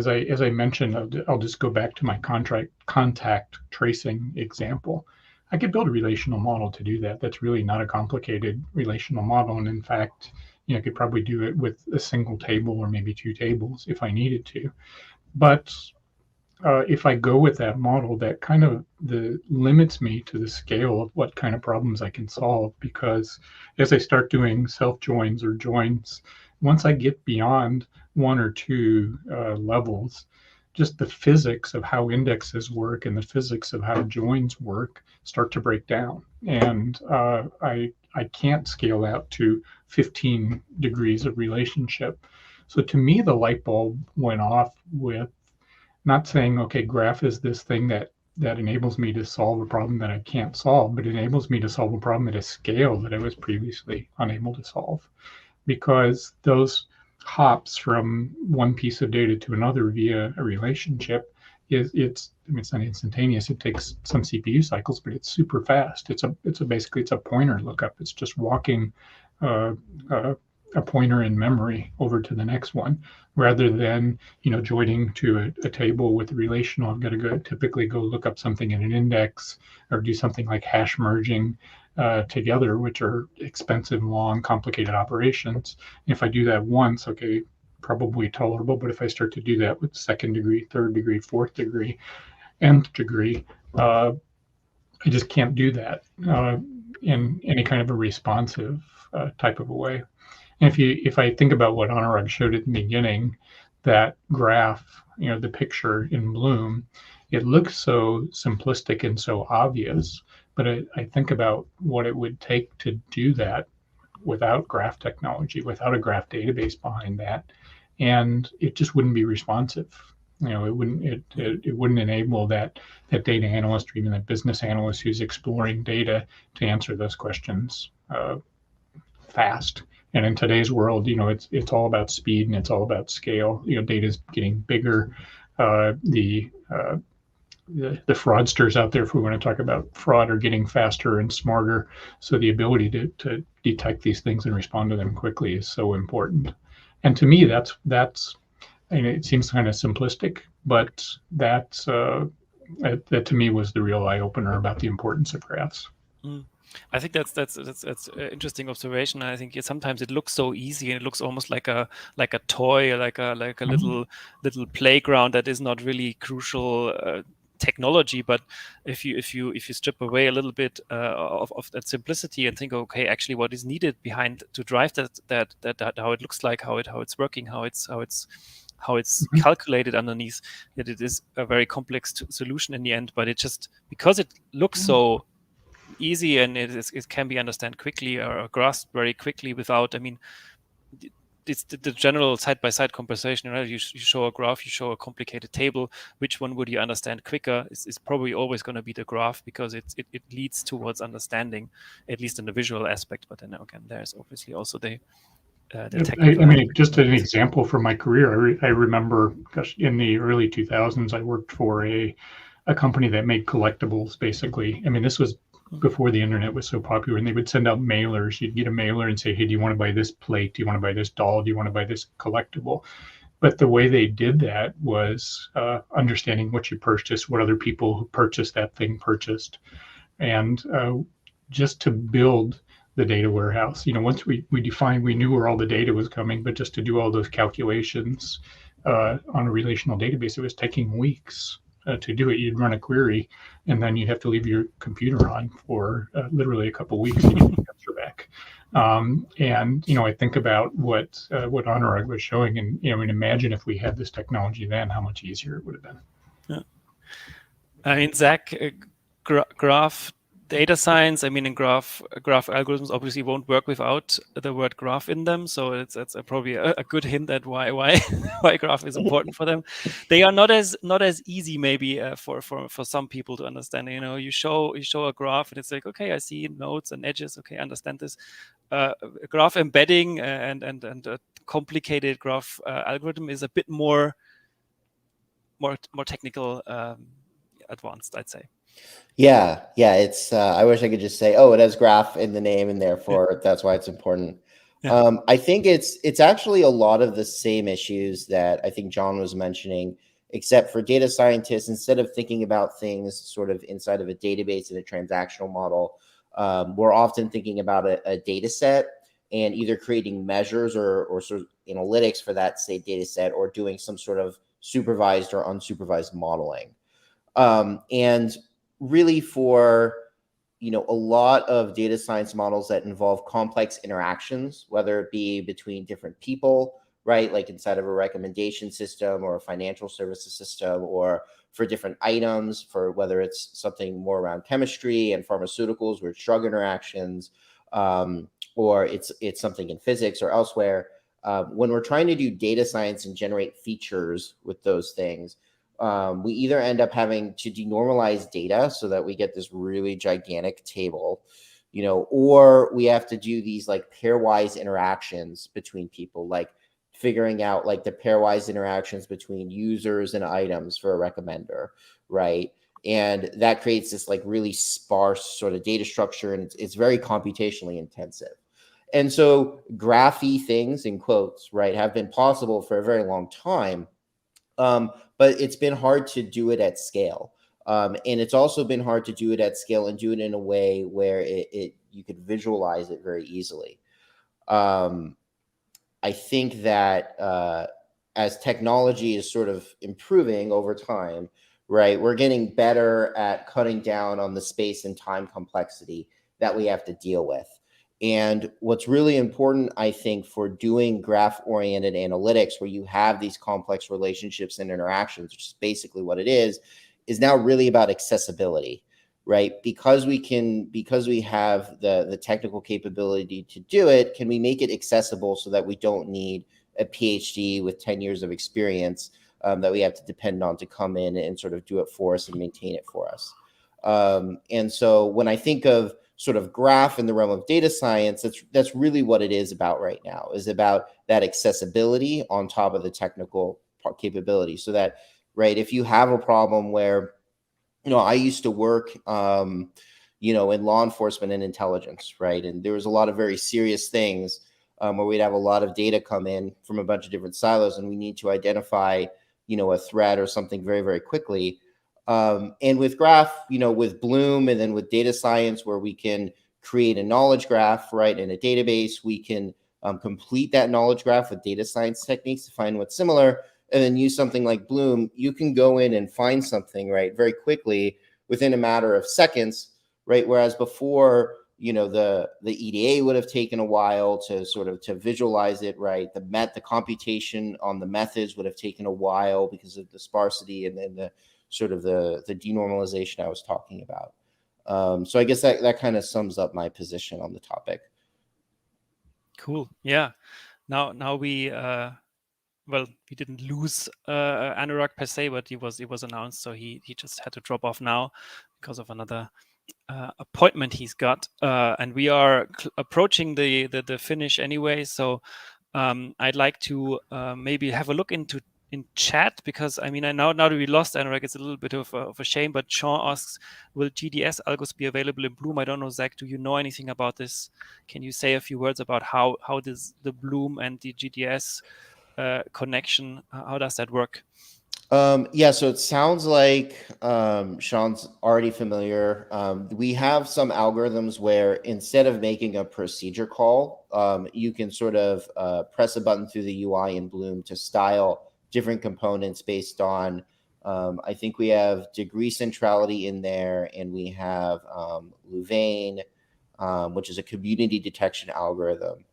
I mentioned, I'll just go back to my contact tracing example. I could build a relational model to do that. That's really not a complicated relational model, and in fact, I could probably do it with a single table or maybe two tables if I needed to. But if I go with that model, that kind of limits me to the scale of what kind of problems I can solve, because as I start doing self-joins or joins, once I get beyond one or two levels, just the physics of how indexes work and the physics of how joins work start to break down. And I can't scale out to 15 degrees of relationship. So to me, the light bulb went off with not saying, okay, graph is this thing that enables me to solve a problem that I can't solve, but enables me to solve a problem at a scale that I was previously unable to solve. Because those hops from one piece of data to another via a relationship it's not instantaneous. It takes some CPU cycles, but it's super fast. Basically it's a pointer lookup. It's just walking a pointer in memory over to the next one, rather than joining to a table with a relational. I've got to typically go look up something in an index or do something like hash merging together, which are expensive, long, complicated operations. If I do that once, okay, probably tolerable. But if I start to do that with second degree, third degree, fourth degree, nth degree, I just can't do that in any kind of a responsive type of a way. And if I think about what Anurag showed at the beginning, that graph, the picture in Bloom, it looks so simplistic and so obvious, but I think about what it would take to do that without graph technology, without a graph database behind that, and it just wouldn't be responsive. It wouldn't enable that data analyst or even that business analyst who's exploring data to answer those questions fast. And in today's world, it's all about speed and it's all about scale. Data is getting bigger. The fraudsters out there, if we want to talk about fraud, are getting faster and smarter. So the ability to detect these things and respond to them quickly is so important. And to me, that's and it seems kind of simplistic, but that to me was the real eye opener about the importance of graphs. I think that's an interesting observation. I think sometimes it looks so easy, and it looks almost like a toy, like a little playground that is not really crucial technology. But if you strip away a little bit of that simplicity and think, okay, actually, what is needed behind to drive that how it looks like, how it's working, how it's calculated underneath, that it is a very complex solution in the end. But it just, because it looks so easy and it can be understood quickly or grasped very quickly without, I mean, it's the general side-by-side conversation, right? You show a graph, you show a complicated table, which one would you understand quicker? Is probably always going to be the graph, because it leads towards understanding, at least in the visual aspect. But then again, there's obviously also the technical. I mean, just an example from my career, I remember, gosh, in the early 2000s, I worked for a company that made collectibles, basically. I mean, this was before the internet was so popular, and they would send out mailers. You'd get a mailer and say, hey, do you want to buy this plate? Do you want to buy this doll? Do you want to buy this collectible? But the way they did that was understanding what you purchased, what other people who purchased that thing purchased. And just to build the data warehouse, once we defined, we knew where all the data was coming, but just to do all those calculations on a relational database, it was taking weeks. To do it, you'd run a query, and then you'd have to leave your computer on for literally a couple of weeks to get the answer back. And I think about what Anurag was showing, and I mean, imagine if we had this technology then, how much easier it would have been. Yeah. I mean, Zach, graph data science, I mean, in graph algorithms obviously won't work without the word graph in them. So that's probably a good hint at why why graph is important for them. They are not as easy maybe for some people to understand. You show a graph and it's like, okay, I see nodes and edges. Okay, I understand this. Graph embedding and a complicated graph algorithm is a bit more technical, advanced, I'd say. Yeah. It's I wish I could just say, oh, it has graph in the name, and therefore that's why it's important. Yeah. I think it's actually a lot of the same issues that I think John was mentioning, except for data scientists, instead of thinking about things sort of inside of a database in a transactional model, we're often thinking about a data set and either creating measures or sort of analytics for that, say, data set, or doing some sort of supervised or unsupervised modeling. And really, for a lot of data science models that involve complex interactions, whether it be between different people, right, like inside of a recommendation system or a financial services system, or for different items, for whether it's something more around chemistry and pharmaceuticals, where it's drug interactions, or it's something in physics or elsewhere. When we're trying to do data science and generate features with those things, we either end up having to denormalize data so that we get this really gigantic table, or we have to do these like pairwise interactions between people, like figuring out like the pairwise interactions between users and items for a recommender, right? And that creates this like really sparse sort of data structure, and it's very computationally intensive. And so graphy things, in quotes, right, have been possible for a very long time. But it's been hard to do it at scale. And it's also been hard to do it at scale and do it in a way where you could visualize it very easily. I think that as technology is sort of improving over time, right, we're getting better at cutting down on the space and time complexity that we have to deal with. And what's really important, I think, for doing graph-oriented analytics, where you have these complex relationships and interactions, which is basically what it is now really about accessibility, right? Because we have the technical capability to do it, can we make it accessible so that we don't need a PhD with 10 years of experience that we have to depend on to come in and sort of do it for us and maintain it for us? And so when I think of sort of graph in the realm of data science, that's really what it is about right now, is about that accessibility on top of the technical capability. So that, right, if you have a problem where, I used to work, in law enforcement and intelligence, right? And there was a lot of very serious things where we'd have a lot of data come in from a bunch of different silos, and we need to identify, a threat or something very, very quickly. And with graph, with Bloom and then with data science, where we can create a knowledge graph, right, in a database, we can complete that knowledge graph with data science techniques to find what's similar, and then use something like Bloom. You can go in and find something, right, very quickly within a matter of seconds, right? Whereas before, the EDA would have taken a while to visualize it, right? The computation on the methods would have taken a while because of the sparsity and then the denormalization I was talking about. So I guess that kind of sums up my position on the topic. Cool. Yeah. Now we we didn't lose Anurag per se, but he was announced, so he just had to drop off now because of another appointment he's got, and we are approaching the finish anyway. So I'd like to maybe have a look in chat, because I mean, now that we lost Anurag, it's a little bit of a shame. But Sean asks, will GDS algos be available in Bloom? I don't know, Zach, do you know anything about this? Can you say a few words about how the Bloom and the GDS connection, how does that work? Yeah, so it sounds like Sean's already familiar. We have some algorithms where instead of making a procedure call, you can sort of press a button through the UI in Bloom to style different components based on, I think we have degree centrality in there, and we have Louvain, which is a community detection algorithm.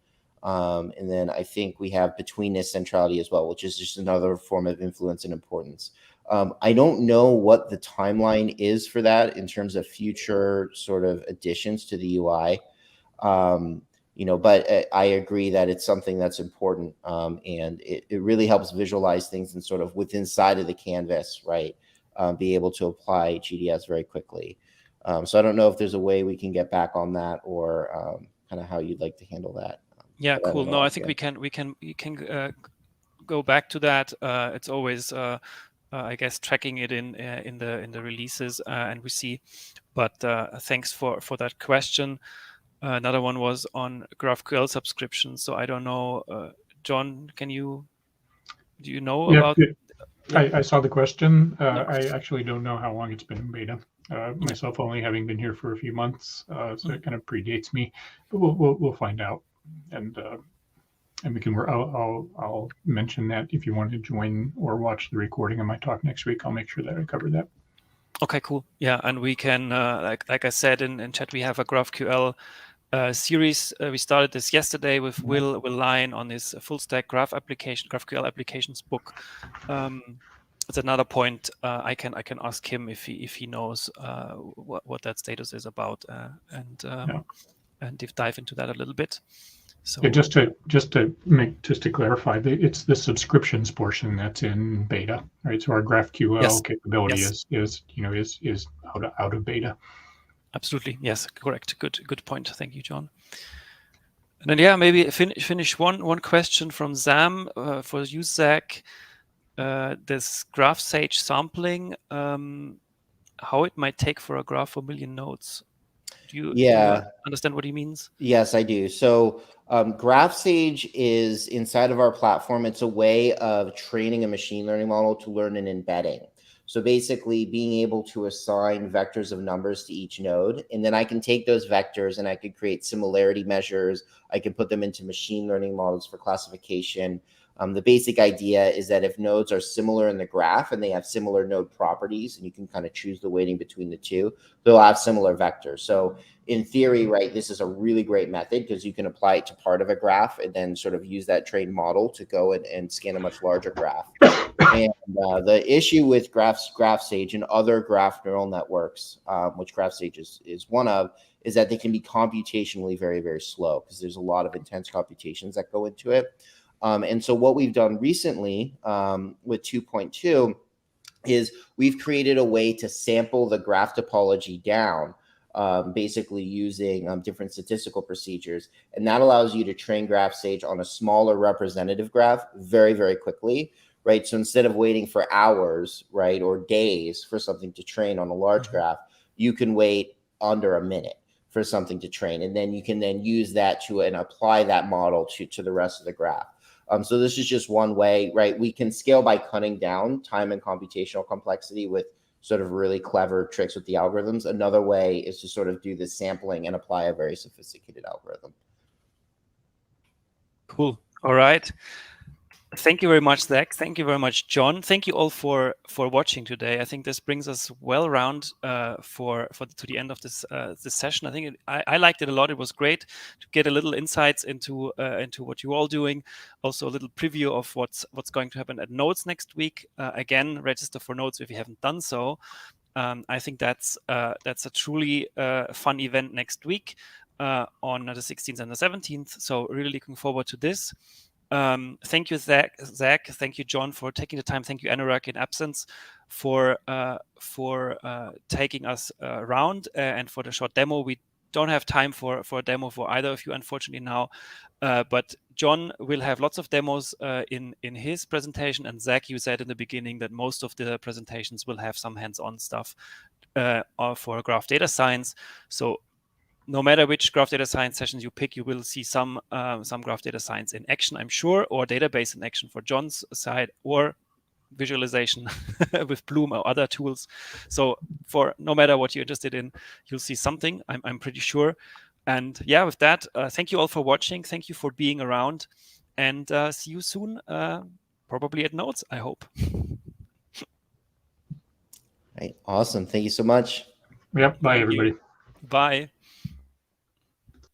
And then I think we have betweenness centrality as well, which is just another form of influence and importance. I don't know what the timeline is for that in terms of future sort of additions to the UI, but I agree that it's something that's important, and it really helps visualize things and sort of within inside of the canvas, right? Be able to apply GDS very quickly. So I don't know if there's a way we can get back on that, or kind of how you'd like to handle that. Yeah, cool. No, I think we can go back to that. It's always, I guess, tracking it in the releases, and we see. But thanks for that question. Another one was on GraphQL subscription. So I don't know, John, do you know about? Yeah. I saw the question. I actually don't know how long it's been in beta. Myself, only having been here for a few months, so it kind of predates me. But we'll find out. And we can. I'll mention that if you want to join or watch the recording of my talk next week, I'll make sure that I cover that. Okay, cool. Yeah, and we can, like I said in chat, we have a GraphQL series. We started this yesterday with Will Lyon on his full stack GraphQL applications book. It's another point I can ask him if he knows what that status is about, and dive into that a little bit. So yeah, just to clarify, it's the subscriptions portion that's in beta, right? So our GraphQL capability is out of beta. Absolutely, yes, correct. Good point. Thank you, John. And then maybe finish one question from Zam for you, Zach. This graph sage sampling, how it might take for a graph for 1 million nodes. Do you understand what he means? Yes, I do. So GraphSage is inside of our platform. It's a way of training a machine learning model to learn an embedding. So basically being able to assign vectors of numbers to each node, and then I can take those vectors and I could create similarity measures. I can put them into machine learning models for classification. The basic idea is that if nodes are similar in the graph and they have similar node properties, and you can kind of choose the weighting between the two, they'll have similar vectors. So in theory, right, this is a really great method because you can apply it to part of a graph and then sort of use that trained model to go and scan a much larger graph. And the issue with GraphSage and other graph neural networks, which GraphSage is one of, is that they can be computationally very, very slow because there's a lot of intense computations that go into it. And so what we've done recently with 2.2 is we've created a way to sample the graph topology down, basically using different statistical procedures. And that allows you to train GraphSage on a smaller representative graph very, very quickly, right? So instead of waiting for hours, right, or days for something to train on a large graph, you can wait under a minute for something to train. And then you can then use that and apply that model to the rest of the graph. So this is just one way, right? We can scale by cutting down time and computational complexity with sort of really clever tricks with the algorithms. Another way is to sort of do this sampling and apply a very sophisticated algorithm. Cool. All right. Thank you very much, Zach. Thank you very much, John. Thank you all for watching today. I think this brings us well around to the end of this session. I think I liked it a lot. It was great to get a little insights into what you're all doing. Also a little preview of what's going to happen at Nodes next week. Again, register for Nodes if you haven't done so. I think that's a truly fun event next week on the 16th and the 17th. So really looking forward to this. Thank you, Zach. Thank you, John, for taking the time. Thank you, Anurag, in absence, for taking us around and for the short demo. We don't have time for a demo for either of you, unfortunately, now. But John will have lots of demos in his presentation. And Zach, you said in the beginning that most of the presentations will have some hands-on stuff for graph data science. So no matter which graph data science sessions you pick, you will see some graph data science in action, I'm sure, or database in action for John's side, or visualization with Bloom or other tools. So for no matter what you're interested in, you'll see something, I'm pretty sure. And yeah, with that, thank you all for watching. Thank you for being around, and see you soon, probably at Nodes, I hope. Right. Awesome. Thank you so much. Yep. Bye, everybody. Bye.